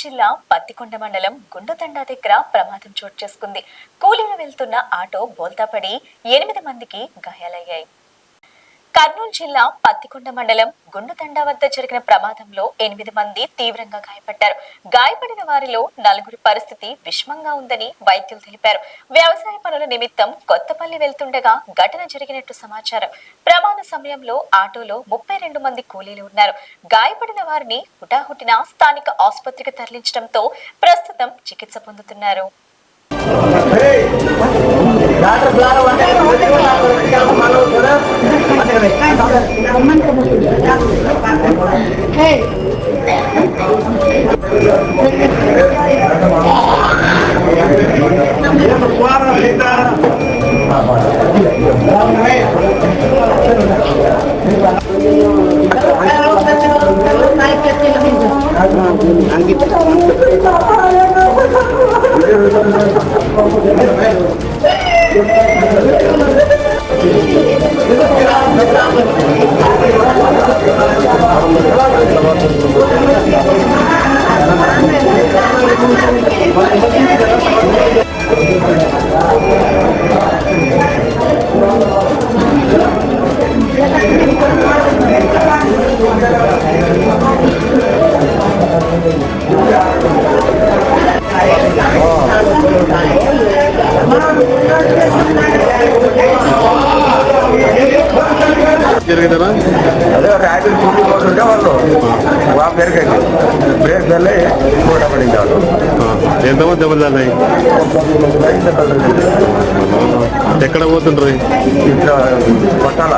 జిల్లా పత్తికొండ మండలం గుండుతండా దగ్గర ప్రమాదం చోటు చేసుకుంది. కూలీలు వెళ్తున్న ఆటో బోల్తాపడి 8 మందికి గాయాలయ్యాయి. కర్నూలు జిల్లా పత్తికొండ మండలం గుండుతండా వద్ద జరిగిన ప్రమాదంలో 8 మంది తీవ్రంగా గాయపడ్డారు. గాయపడిన వారిలో 4 పరిస్థితి విషమంగా ఉందని వైద్యులు తెలిపారు. వ్యవసాయ పనుల నిమిత్తం కొత్తపల్లి వెళ్తుండగా ఘటన జరిగినట్టు సమాచారం. ప్రమాద సమయంలో ఆటోలో 32 మంది కూలీలు ఉన్నారు. గాయపడిన వారిని హుటాహుటిన స్థానిక ఆసుపత్రికి తరలించడంతో ప్రస్తుతం చికిత్స పొందుతున్నారు. అదే ఒక యాక్సిడెంట్ పూర్తి పోతుంటే వాళ్ళు బ్రేక్ అయింది. బ్రేక్ వెళ్ళి కూడా పడించాడు. ఎంతమంది దెబ్బలు తన్నాయి? ఎక్కడ పోతుండ్రు? పట్టాల